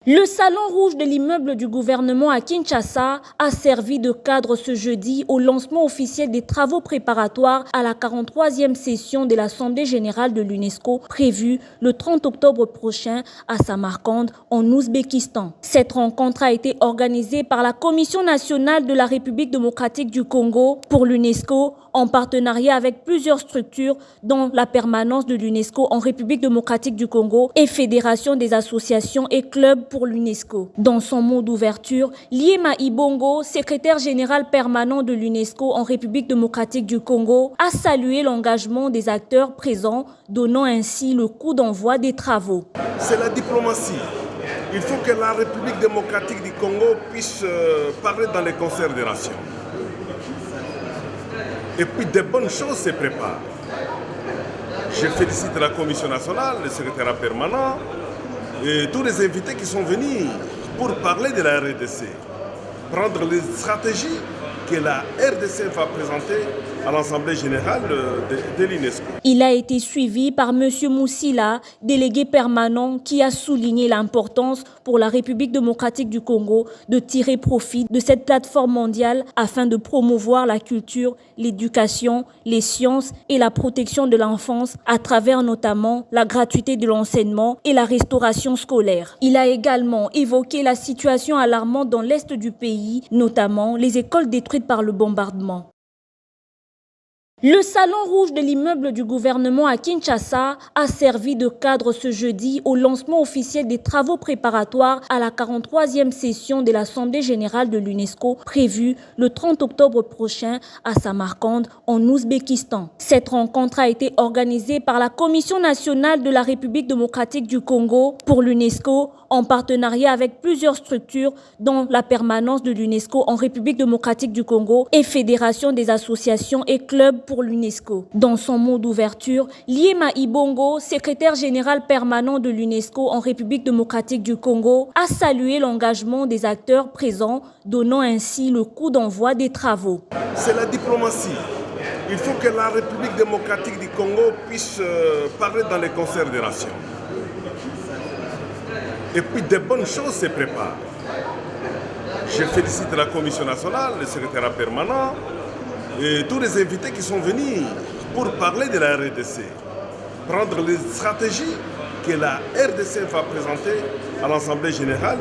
Le salon rouge de l'immeuble du gouvernement à Kinshasa a servi de cadre ce jeudi au lancement officiel des travaux préparatoires à la 43e session de l'Assemblée générale de l'UNESCO prévue le 30 octobre prochain à Samarcande en Ouzbékistan. Cette rencontre a été organisée par la Commission nationale de la République démocratique du Congo pour l'UNESCO en partenariat avec plusieurs structures dont la permanence de l'UNESCO en République démocratique du Congo et Fédération des associations et clubs pour l'UNESCO. Dans son mot d'ouverture, Liema Ibongo, secrétaire général permanent de l'UNESCO en République démocratique du Congo, a salué l'engagement des acteurs présents, donnant ainsi le coup d'envoi des travaux. C'est la diplomatie. Il faut que la République démocratique du Congo puisse parler dans les concerts des nations. Et puis de bonnes choses se préparent. Je félicite la Commission nationale, le secrétaire permanent et tous les invités qui sont venus pour parler de la RDC, prendre les stratégies que la RDC va présenter à l'Assemblée générale de l'UNESCO. Il a été suivi par M. Moussila, délégué permanent, qui a souligné l'importance pour la République démocratique du Congo de tirer profit de cette plateforme mondiale afin de promouvoir la culture, l'éducation, les sciences et la protection de l'enfance à travers notamment la gratuité de l'enseignement et la restauration scolaire. Il a également évoqué la situation alarmante dans l'est du pays, notamment les écoles détruites par le bombardement. Le salon rouge de l'immeuble du gouvernement à Kinshasa a servi de cadre ce jeudi au lancement officiel des travaux préparatoires à la 43e session de l'Assemblée générale de l'UNESCO prévue le 30 octobre prochain à Samarcande en Ouzbékistan. Cette rencontre a été organisée par la Commission nationale de la République démocratique du Congo pour l'UNESCO en partenariat avec plusieurs structures dont la permanence de l'UNESCO en République démocratique du Congo et Fédération des associations et clubs pour l'UNESCO. Dans son mot d'ouverture, Liema Ibongo, secrétaire général permanent de l'UNESCO en République démocratique du Congo, a salué l'engagement des acteurs présents, donnant ainsi le coup d'envoi des travaux. C'est la diplomatie. Il faut que la République démocratique du Congo puisse parler dans les concerts des nations. Et puis de bonnes choses se préparent. Je félicite la Commission nationale, le secrétaire permanent et tous les invités qui sont venus pour parler de la RDC, prendre les stratégies que la RDC va présenter à l'Assemblée générale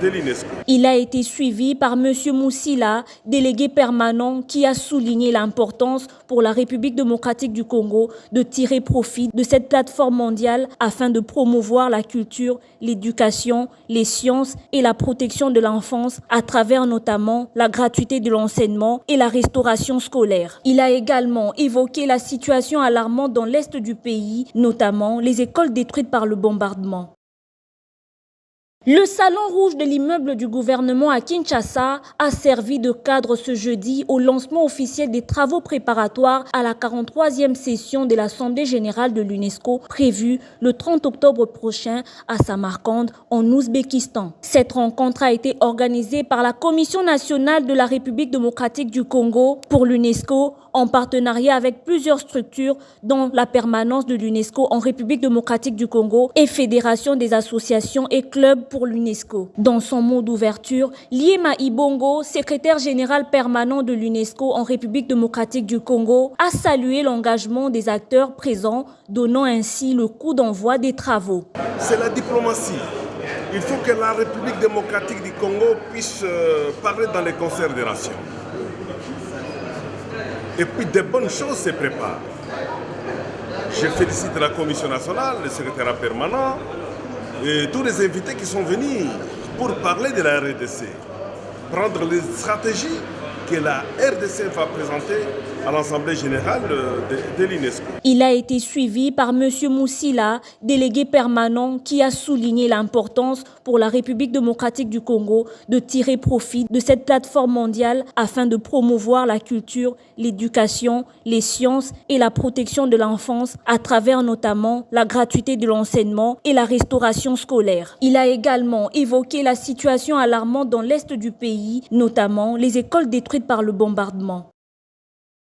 de l'UNESCO. Il a été suivi par M. Moussila, délégué permanent, qui a souligné l'importance pour la République démocratique du Congo de tirer profit de cette plateforme mondiale afin de promouvoir la culture, l'éducation, les sciences et la protection de l'enfance à travers notamment la gratuité de l'enseignement et la restauration scolaire. Il a également évoqué la situation alarmante dans l'est du pays, notamment les écoles détruites par le bombardement. Le salon rouge de l'immeuble du gouvernement à Kinshasa a servi de cadre ce jeudi au lancement officiel des travaux préparatoires à la 43e session de l'Assemblée générale de l'UNESCO prévue le 30 octobre prochain à Samarcande en Ouzbékistan. Cette rencontre a été organisée par la Commission nationale de la République démocratique du Congo pour l'UNESCO en partenariat avec plusieurs structures dont la permanence de l'UNESCO en République démocratique du Congo et Fédération des associations et clubs pour l'UNESCO. Dans son mot d'ouverture, Liema Ibongo, secrétaire général permanent de l'UNESCO en République démocratique du Congo, a salué l'engagement des acteurs présents, donnant ainsi le coup d'envoi des travaux. C'est la diplomatie. Il faut que la République démocratique du Congo puisse parler dans les concerts des nations. Et puis de bonnes choses se préparent. Je félicite la Commission nationale, le secrétaire permanent et tous les invités qui sont venus pour parler de la RDC, prendre les stratégies que la RDC va présenter à l'Assemblée générale de l'UNESCO. Il a été suivi par M. Moussila, délégué permanent, qui a souligné l'importance pour la République démocratique du Congo de tirer profit de cette plateforme mondiale afin de promouvoir la culture, l'éducation, les sciences et la protection de l'enfance à travers notamment la gratuité de l'enseignement et la restauration scolaire. Il a également évoqué la situation alarmante dans l'est du pays, notamment les écoles détruites par le bombardement.